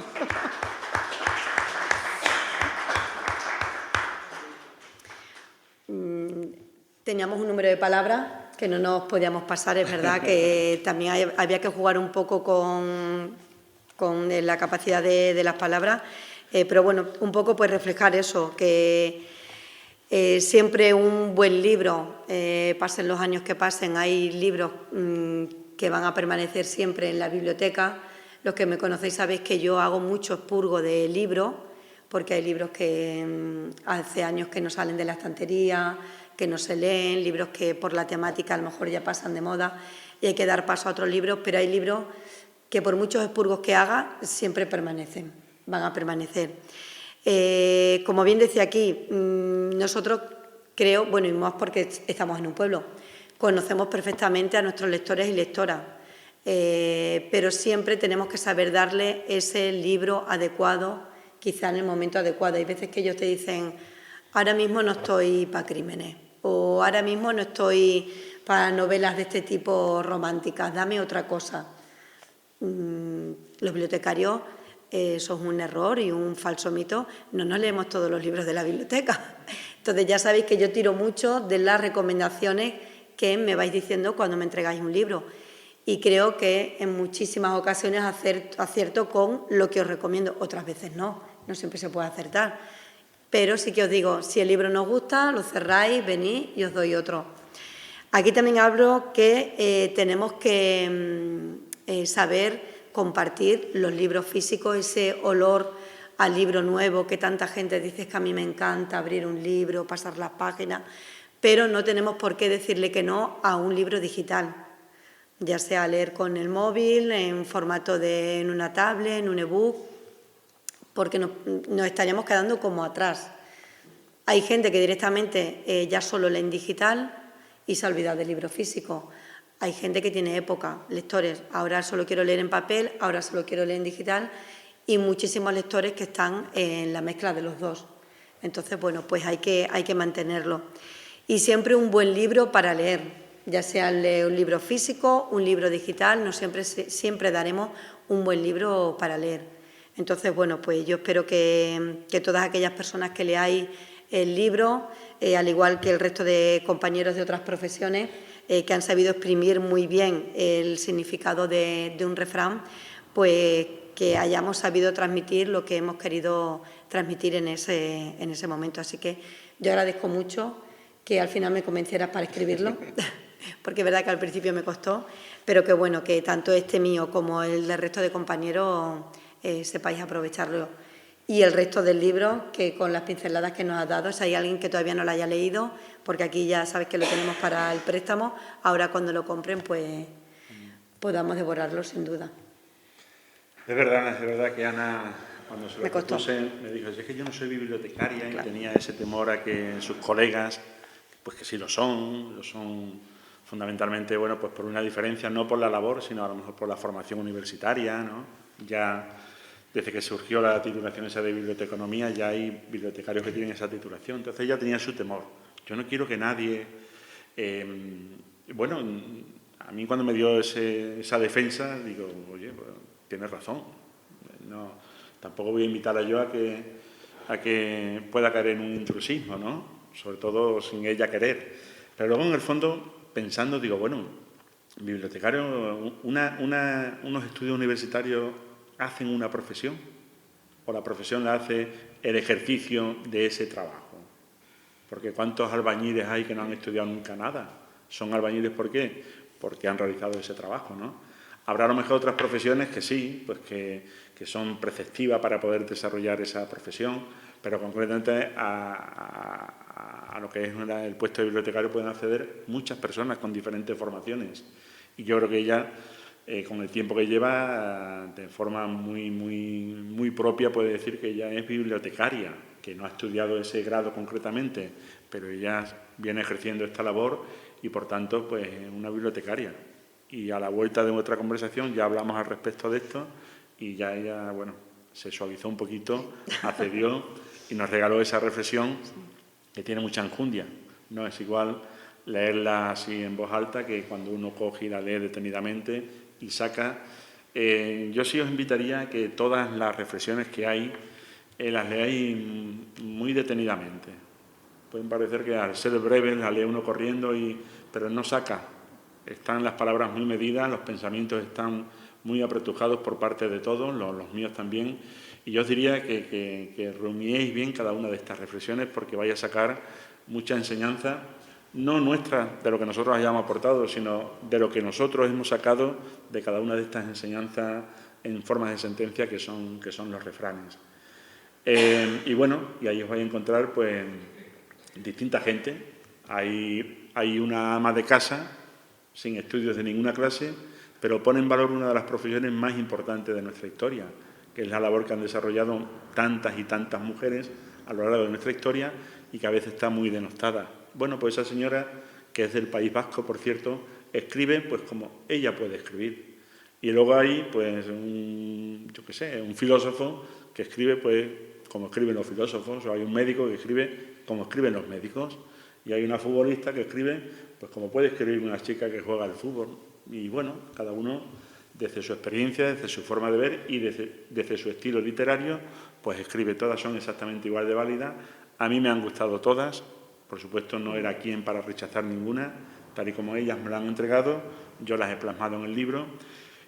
Teníamos un número de palabras que no nos podíamos pasar. Es verdad que también había que jugar un poco con la capacidad de las palabras, pero bueno, un poco pues reflejar eso, que siempre un buen libro, pasen los años que pasen, hay libros que van a permanecer siempre en la biblioteca. Los que me conocéis sabéis que yo hago mucho expurgo de libros, porque hay libros que hace años que no salen de la estantería, que no se leen, libros que por la temática a lo mejor ya pasan de moda y hay que dar paso a otros libros, pero hay libros que por muchos expurgos que haga siempre permanecen, van a permanecer. Como bien decía aquí, nosotros creo, bueno, y más porque estamos en un pueblo, conocemos perfectamente a nuestros lectores y lectoras, pero siempre tenemos que saber darle ese libro adecuado, quizá en el momento adecuado. Hay veces que ellos te dicen, ahora mismo no estoy para crímenes, o ahora mismo no estoy para novelas de este tipo románticas, dame otra cosa. Los bibliotecarios, eso es un error y un falso mito, no nos leemos todos los libros de la biblioteca. Entonces ya sabéis que yo tiro mucho de las recomendaciones que me vais diciendo cuando me entregáis un libro. Y creo que en muchísimas ocasiones acierto con lo que os recomiendo, otras veces no siempre se puede acertar. Pero sí que os digo, si el libro nos gusta, lo cerráis, venís y os doy otro. Aquí también hablo que tenemos que saber compartir los libros físicos, ese olor al libro nuevo que tanta gente dice que a mí me encanta abrir un libro, pasar las páginas, pero no tenemos por qué decirle que no a un libro digital, ya sea leer con el móvil, en formato en una tablet, en un ebook, porque nos estaríamos quedando como atrás. Hay gente que directamente ya solo lee en digital y se ha olvidado del libro físico. Hay gente que tiene época, lectores, ahora solo quiero leer en papel, ahora solo quiero leer en digital, y muchísimos lectores que están en la mezcla de los dos. Entonces, bueno, pues hay que mantenerlo. Y siempre un buen libro para leer, ya sea un libro físico, un libro digital, siempre daremos un buen libro para leer. Entonces, bueno, pues yo espero que todas aquellas personas que leáis el libro, al igual que el resto de compañeros de otras profesiones, que han sabido exprimir muy bien el significado de un refrán, pues que hayamos sabido transmitir lo que hemos querido transmitir en ese momento. Así que yo agradezco mucho que al final me convencieras para escribirlo, porque es verdad que al principio me costó, pero que bueno, que tanto este mío como el del resto de compañeros sepáis aprovecharlo. Y el resto del libro, que con las pinceladas que nos has dado, si hay alguien que todavía no lo haya leído, porque aquí ya sabes que lo tenemos para el préstamo, ahora cuando lo compren, pues podamos devorarlo sin duda. Es verdad que Ana, cuando se lo propuse, me dijo, es que yo no soy bibliotecaria, claro, y tenía ese temor a que sus colegas, pues que sí lo son fundamentalmente, bueno, pues por una diferencia, no por la labor, sino a lo mejor por la formación universitaria, ¿no? Ya desde que surgió la titulación esa de biblioteconomía, ya hay bibliotecarios que tienen esa titulación. Entonces ella tenía su temor. Yo no quiero que nadie... bueno, a mí cuando me dio esa defensa, digo, oye, pues, tienes razón. No, tampoco voy a invitarla yo a que pueda caer en un intrusismo, ¿no? Sobre todo sin ella querer. Pero luego, en el fondo, pensando, digo, bueno, bibliotecarios, unos estudios universitarios hacen una profesión, o la profesión la hace el ejercicio de ese trabajo. Porque ¿cuántos albañiles hay que no han estudiado nunca nada? ¿Son albañiles por qué? Porque han realizado ese trabajo, ¿no? Habrá a lo mejor otras profesiones que sí, pues que son preceptivas para poder desarrollar esa profesión, pero concretamente a lo que es el puesto de bibliotecario pueden acceder muchas personas con diferentes formaciones. Y yo creo que ella, con el tiempo que lleva, de forma muy propia, puede decir que ella es bibliotecaria, que no ha estudiado ese grado concretamente, pero ella viene ejerciendo esta labor y, por tanto, pues es una bibliotecaria. Y a la vuelta de nuestra conversación ya hablamos al respecto de esto y ya ella, bueno, se suavizó un poquito, accedió y nos regaló esa reflexión que tiene mucha enjundia. No es igual leerla así en voz alta que cuando uno coge y la lee detenidamente y saca. Yo sí os invitaría a que todas las reflexiones que hay las leáis muy detenidamente. Pueden parecer que al ser breves la lee uno corriendo, pero no saca. Están las palabras muy medidas, los pensamientos están muy apretujados por parte de todos, los míos también. Y yo os diría que rumiéis bien cada una de estas reflexiones porque vais a sacar mucha enseñanza, no nuestra, de lo que nosotros hayamos aportado, sino de lo que nosotros hemos sacado de cada una de estas enseñanzas en formas de sentencia que son los refranes. Y bueno, y ahí os vais a encontrar pues distinta gente. Hay una ama de casa sin estudios de ninguna clase, pero pone en valor una de las profesiones más importantes de nuestra historia, que es la labor que han desarrollado tantas y tantas mujeres a lo largo de nuestra historia y que a veces está muy denostada. Bueno, pues esa señora, que es del País Vasco, por cierto, escribe pues como ella puede escribir. Y luego hay pues un filósofo que escribe pues como escriben los filósofos, o hay un médico que escribe como escriben los médicos, y hay una futbolista que escribe pues como puede escribir una chica que juega al fútbol. Y bueno, cada uno, desde su experiencia, desde su forma de ver y desde su estilo literario, pues escribe. Todas son exactamente igual de válidas. A mí me han gustado todas, por supuesto no era quien para rechazar ninguna, tal y como ellas me la han entregado, yo las he plasmado en el libro.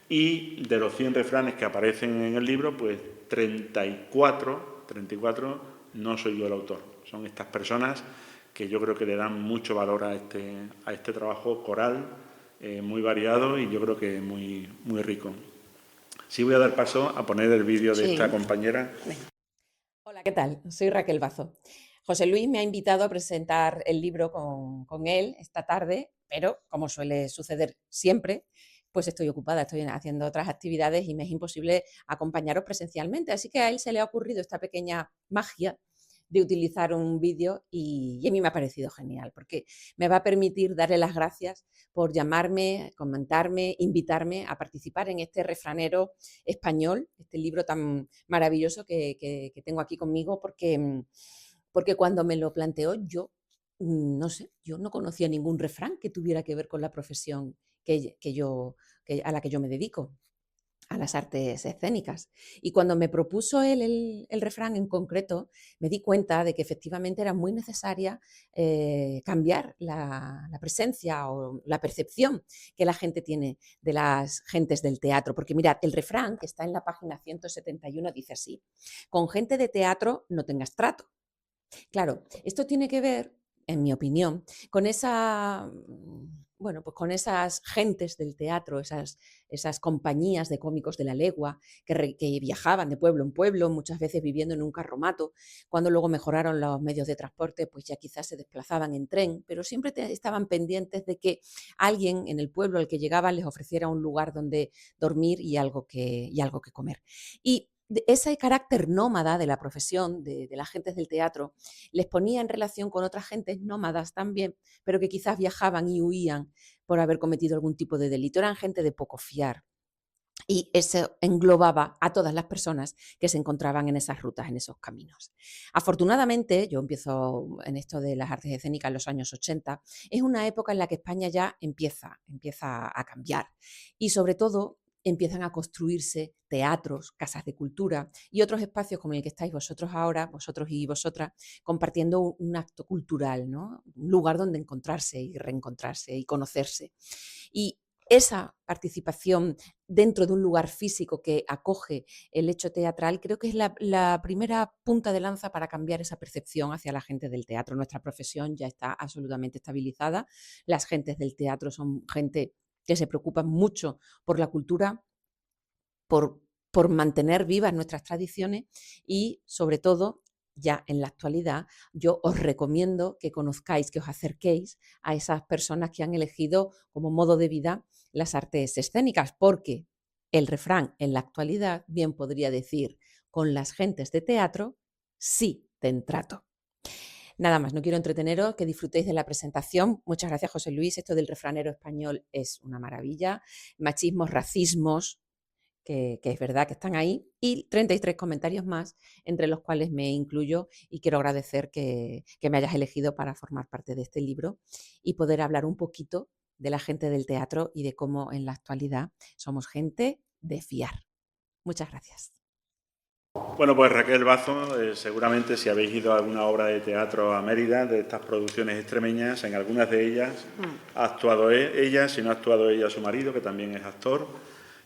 Y de los 100 refranes que aparecen en el libro, pues 34 no soy yo el autor. Son estas personas que yo creo que le dan mucho valor a este trabajo coral, muy variado y yo creo que muy rico. Sí, voy a dar paso a poner el vídeo de esta compañera. Hola, ¿qué tal? Soy Raquel Bazo. José Luis me ha invitado a presentar el libro con él esta tarde, pero como suele suceder siempre, pues estoy ocupada, estoy haciendo otras actividades y me es imposible acompañaros presencialmente. Así que a él se le ha ocurrido esta pequeña magia de utilizar un vídeo y a mí me ha parecido genial, porque me va a permitir darle las gracias por llamarme, comentarme, invitarme a participar en este refranero español, este libro tan maravilloso que tengo aquí conmigo, porque cuando me lo planteó yo, no sé, yo no conocía ningún refrán que tuviera que ver con la profesión a la que yo me dedico, a las artes escénicas. Y cuando me propuso él el refrán en concreto, me di cuenta de que efectivamente era muy necesaria cambiar la presencia o la percepción que la gente tiene de las gentes del teatro. Porque mirad, el refrán que está en la página 171 dice así: con gente de teatro no tengas trato. Claro, esto tiene que ver, en mi opinión, con bueno, pues con esas gentes del teatro, esas compañías de cómicos de la legua que viajaban de pueblo en pueblo, muchas veces viviendo en un carromato. Cuando luego mejoraron los medios de transporte, pues ya quizás se desplazaban en tren, pero siempre estaban pendientes de que alguien en el pueblo al que llegaban les ofreciera un lugar donde dormir y algo que comer. Y ese carácter nómada de la profesión de las gentes del teatro les ponía en relación con otras gentes nómadas también, pero que quizás viajaban y huían por haber cometido algún tipo de delito. Eran gente de poco fiar. Y eso englobaba a todas las personas que se encontraban en esas rutas, en esos caminos. Afortunadamente, yo empiezo en esto de las artes escénicas en los años 80, es una época en la que España ya empieza a cambiar. Y sobre todo empiezan a construirse teatros, casas de cultura y otros espacios como el que estáis vosotros ahora, vosotros y vosotras, compartiendo un acto cultural, ¿no? Un lugar donde encontrarse y reencontrarse y conocerse. Y esa participación dentro de un lugar físico que acoge el hecho teatral, creo que es la primera punta de lanza para cambiar esa percepción hacia la gente del teatro. Nuestra profesión ya está absolutamente estabilizada. Las gentes del teatro son gente que se preocupan mucho por la cultura, por mantener vivas nuestras tradiciones y, sobre todo, ya en la actualidad, yo os recomiendo que conozcáis, que os acerquéis a esas personas que han elegido como modo de vida las artes escénicas, porque el refrán en la actualidad bien podría decir: con las gentes de teatro sí te entrato. Nada más, no quiero entreteneros, que disfrutéis de la presentación. Muchas gracias, José Luis. Esto del refranero español es una maravilla. Machismos, racismos, que es verdad que están ahí, y 33 comentarios más, entre los cuales me incluyo, y quiero agradecer que me hayas elegido para formar parte de este libro y poder hablar un poquito de la gente del teatro y de cómo en la actualidad somos gente de fiar. Muchas gracias. Bueno, pues Raquel Bazo, seguramente si habéis ido a alguna obra de teatro a Mérida, de estas producciones extremeñas, en algunas de ellas ha actuado ella, si no ha actuado ella, su marido, que también es actor.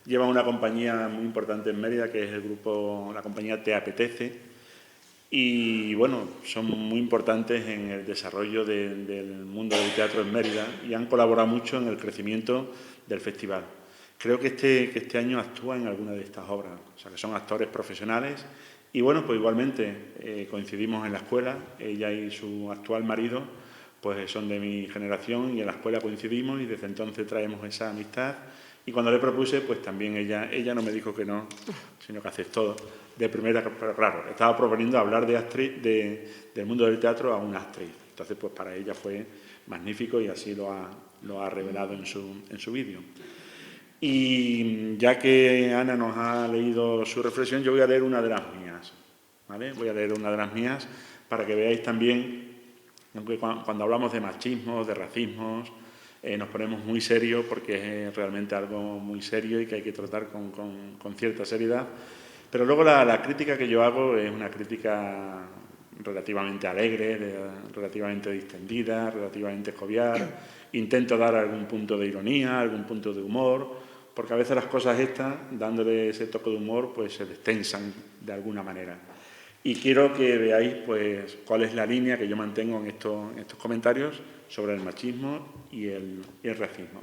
Lleva una compañía muy importante en Mérida, que es el grupo, la compañía Te Apetece, y bueno, son muy importantes en el desarrollo del mundo del teatro en Mérida y han colaborado mucho en el crecimiento del festival. Creo que este año actúa en alguna de estas obras, o sea que son actores profesionales y bueno, pues igualmente coincidimos en la escuela, ella y su actual marido pues son de mi generación y en la escuela coincidimos y desde entonces traemos esa amistad y cuando le propuse pues también ella no me dijo que no, sino que aceptó de primera, pero claro, estaba proponiendo hablar de actriz, del mundo del teatro a una actriz, entonces pues para ella fue magnífico y así lo ha revelado en su vídeo. Y ya que Ana nos ha leído su reflexión, yo voy a leer una de las mías, ¿vale? Voy a leer una de las mías para que veáis también, aunque cuando hablamos de machismos, de racismos, nos ponemos muy serios porque es realmente algo muy serio y que hay que tratar con cierta seriedad. Pero luego la crítica que yo hago es una crítica relativamente alegre, relativamente distendida, relativamente jovial. Intento dar algún punto de ironía, algún punto de humor, porque a veces las cosas estas, dándole ese toque de humor, pues se destensan de alguna manera. Y quiero que veáis pues cuál es la línea que yo mantengo en estos comentarios sobre el machismo y el racismo.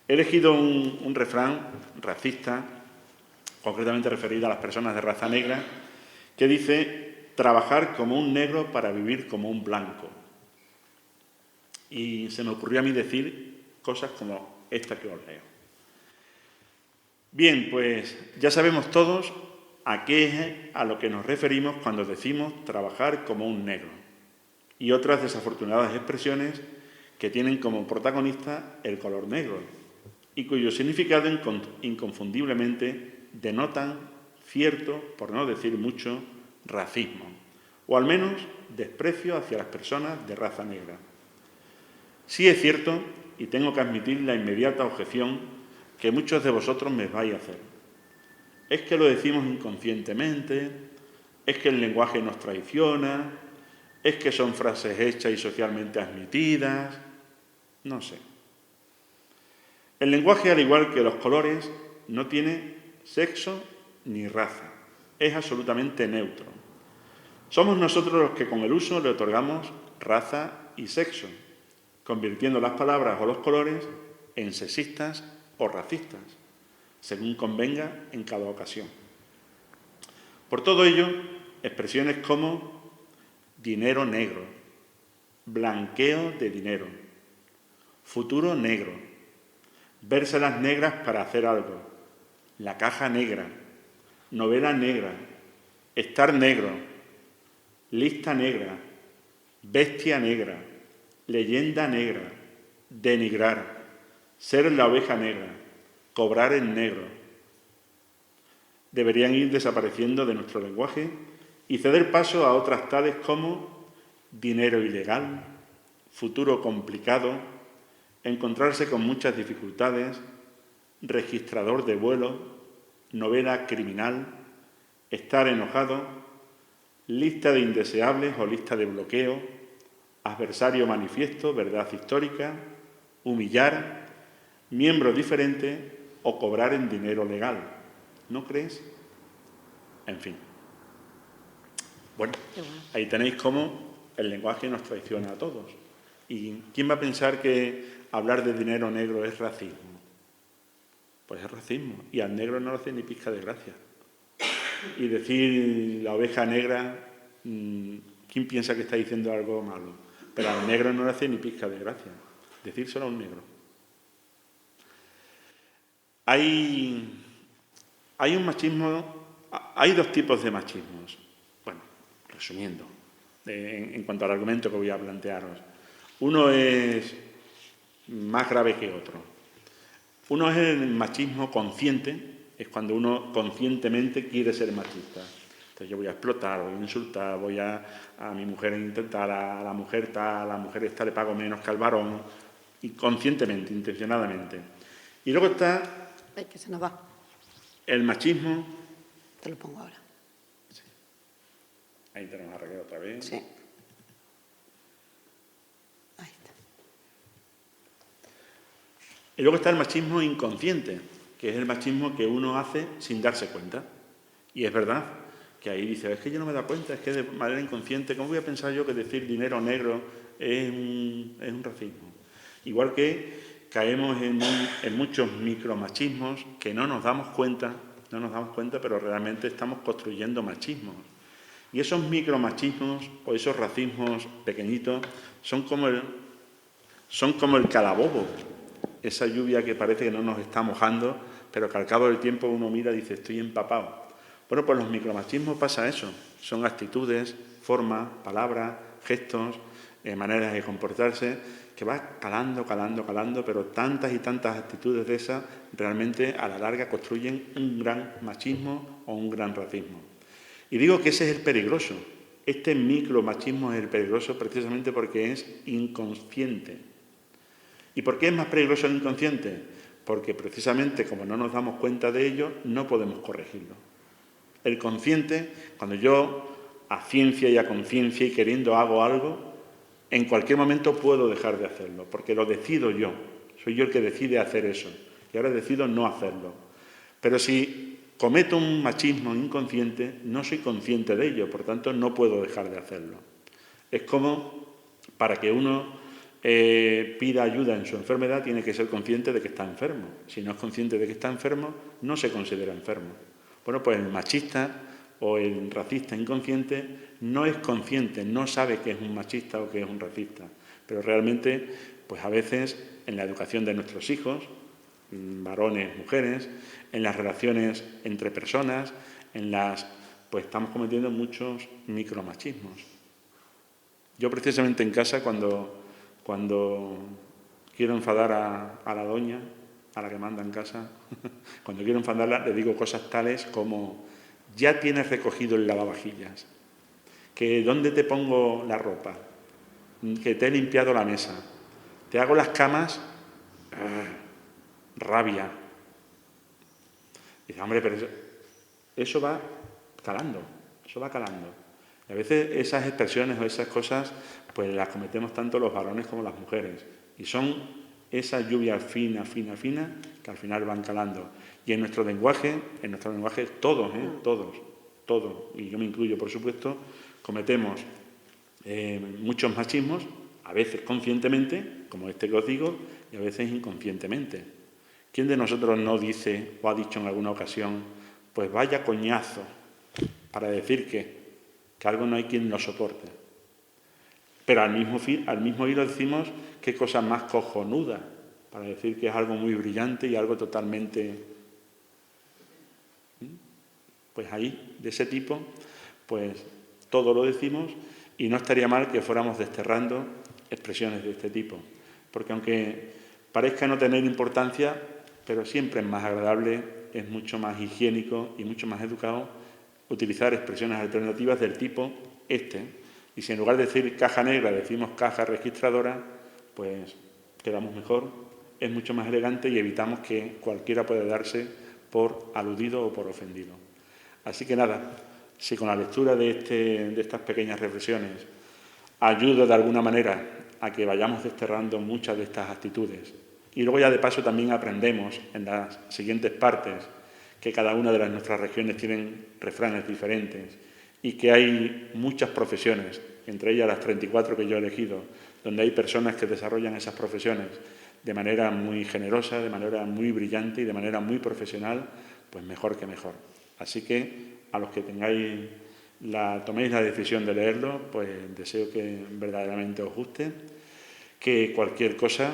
He elegido un refrán racista, concretamente referido a las personas de raza negra, que dice: trabajar como un negro para vivir como un blanco. Y se me ocurrió a mí decir cosas como esta que os leo. Bien, pues ya sabemos todos a qué es a lo que nos referimos cuando decimos trabajar como un negro y otras desafortunadas expresiones que tienen como protagonista el color negro y cuyo significado inconfundiblemente denotan cierto, por no decir mucho, racismo, o al menos desprecio hacia las personas de raza negra. Sí es cierto, y tengo que admitir la inmediata objeción que muchos de vosotros me vais a hacer. Es que lo decimos inconscientemente, es que el lenguaje nos traiciona, es que son frases hechas y socialmente admitidas, no sé. El lenguaje, al igual que los colores, no tiene sexo ni raza, es absolutamente neutro. Somos nosotros los que con el uso le otorgamos raza y sexo, convirtiendo las palabras o los colores en sexistas o racistas, según convenga en cada ocasión. Por todo ello, expresiones como dinero negro, blanqueo de dinero, futuro negro, vérselas negras para hacer algo, la caja negra, novela negra, estar negro, lista negra, bestia negra, leyenda negra, denigrar, ser la oveja negra, cobrar en negro, deberían ir desapareciendo de nuestro lenguaje y ceder paso a otras tales como dinero ilegal, futuro complicado, encontrarse con muchas dificultades, registrador de vuelo, novela criminal, estar enojado, lista de indeseables o lista de bloqueo, adversario manifiesto, verdad histórica, humillar, miembro diferente o cobrar en dinero legal. ¿No crees? En fin. Bueno, ahí tenéis cómo el lenguaje nos traiciona a todos. ¿Y quién va a pensar que hablar de dinero negro es racismo? Pues es racismo. Y al negro no le hace ni pizca de gracia. Y decir la oveja negra, ¿quién piensa que está diciendo algo malo? Pero al negro no le hace ni pizca de gracia. Decírselo a un negro. Hay un machismo, hay dos tipos de machismos. Bueno, resumiendo, en cuanto al argumento que voy a plantearos. Uno es más grave que otro. Uno es el machismo consciente, es cuando uno conscientemente quiere ser machista. Entonces yo voy a explotar, voy a insultar, voy a mi mujer intentar, a la mujer tal, a la mujer esta le pago menos que al varón, y conscientemente, intencionadamente. Y luego está... Ay, que se nos va. El machismo... Te lo pongo ahora. Sí. Ahí tenemos a Raquel otra vez. Sí. Ahí está. Y luego está el machismo inconsciente, que es el machismo que uno hace sin darse cuenta. Y es verdad que ahí dice, es que yo no me da cuenta, es que de manera inconsciente, ¿cómo voy a pensar yo que decir dinero negro es un racismo? Igual que caemos en muchos micromachismos que no nos damos cuenta, pero realmente estamos construyendo machismos. Y esos micromachismos o esos racismos pequeñitos son como el calabobo, esa lluvia que parece que no nos está mojando, pero que al cabo del tiempo uno mira y dice, estoy empapado. Bueno, pues los micromachismos pasa eso, son actitudes, formas, palabras, gestos, maneras de comportarse, que va calando, pero tantas y tantas actitudes de esas realmente a la larga construyen un gran machismo o un gran racismo. Y digo que ese es el peligroso. Este micromachismo es el peligroso precisamente porque es inconsciente. ¿Y por qué es más peligroso el inconsciente? Porque precisamente como no nos damos cuenta de ello, no podemos corregirlo. El consciente, cuando yo a ciencia y a conciencia y queriendo hago algo, en cualquier momento puedo dejar de hacerlo, porque lo decido yo. Soy yo el que decide hacer eso. Y ahora decido no hacerlo. Pero si cometo un machismo inconsciente, no soy consciente de ello, por tanto no puedo dejar de hacerlo. Es como para que uno pida ayuda en su enfermedad, tiene que ser consciente de que está enfermo. Si no es consciente de que está enfermo, no se considera enfermo. Bueno, pues el machista o el racista inconsciente no es consciente, no sabe que es un machista o que es un racista. Pero realmente, pues a veces en la educación de nuestros hijos, varones, mujeres, en las relaciones entre personas, pues estamos cometiendo muchos micromachismos. Yo precisamente en casa cuando quiero enfadar a la doña, a la que manda en casa, cuando quiero enfadarla le digo cosas tales como ya tienes recogido el lavavajillas, que dónde te pongo la ropa, que te he limpiado la mesa, te hago las camas, rabia. Dice, hombre, pero eso va calando, Y a veces esas expresiones o esas cosas, pues las cometemos tanto los varones como las mujeres. Y son esa lluvia fina, que al final van calando. Y en nuestro lenguaje todos, y yo me incluyo, por supuesto, cometemos muchos machismos, a veces conscientemente, como este que os digo, y a veces inconscientemente. ¿Quién de nosotros no dice o ha dicho en alguna ocasión, pues vaya coñazo, para decir que algo no hay quien lo soporte? Pero al mismo hilo decimos qué cosa más cojonuda, para decir que es algo muy brillante y algo totalmente... Pues ahí, de ese tipo, pues todo lo decimos y no estaría mal que fuéramos desterrando expresiones de este tipo. Porque aunque parezca no tener importancia, pero siempre es más agradable, es mucho más higiénico y mucho más educado utilizar expresiones alternativas del tipo este. Y si en lugar de decir caja negra decimos caja registradora, pues quedamos mejor, es mucho más elegante y evitamos que cualquiera pueda darse por aludido o por ofendido. Así que nada, si con la lectura de estas pequeñas reflexiones ayuda de alguna manera a que vayamos desterrando muchas de estas actitudes y luego ya de paso también aprendemos en las siguientes partes que cada una de nuestras regiones tienen refranes diferentes y que hay muchas profesiones, entre ellas las 34 que yo he elegido, donde hay personas que desarrollan esas profesiones de manera muy generosa, de manera muy brillante y de manera muy profesional, pues mejor que mejor. Así que a los que toméis la decisión de leerlo, pues deseo que verdaderamente os guste, que cualquier cosa,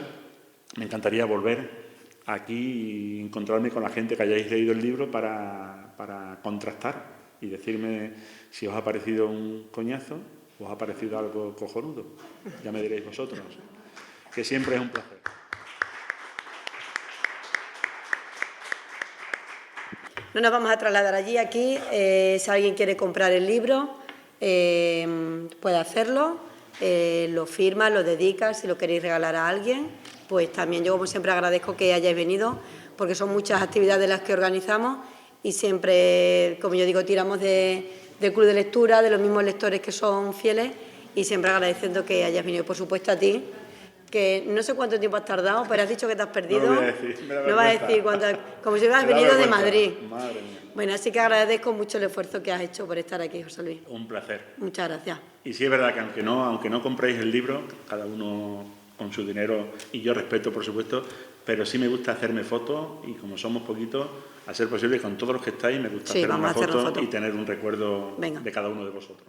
me encantaría volver aquí y encontrarme con la gente que hayáis leído el libro para contrastar y decirme si os ha parecido un coñazo o os ha parecido algo cojonudo. Ya me diréis vosotros, que siempre es un placer. No nos vamos a trasladar allí. Aquí, si alguien quiere comprar el libro, puede hacerlo, lo firma, lo dedica. Si lo queréis regalar a alguien, pues también yo, como siempre, agradezco que hayáis venido, porque son muchas actividades las que organizamos y siempre, como yo digo, tiramos del club de lectura, de los mismos lectores que son fieles, y siempre agradeciendo que hayas venido. Y, por supuesto, a ti, que no sé cuánto tiempo has tardado, pero has dicho que te has perdido. No lo voy a decir, me da no vas a decir cuánto, como si hubieras venido de Madrid. Madre mía. Bueno, así que agradezco mucho el esfuerzo que has hecho por estar aquí, José Luis. Un placer. Muchas gracias. Y sí es verdad que aunque no compréis el libro, cada uno con su dinero, y yo respeto, por supuesto, pero sí me gusta hacerme fotos y como somos poquitos, a ser posible con todos los que estáis, me gusta hacerme una foto y tener un recuerdo de cada uno de vosotros.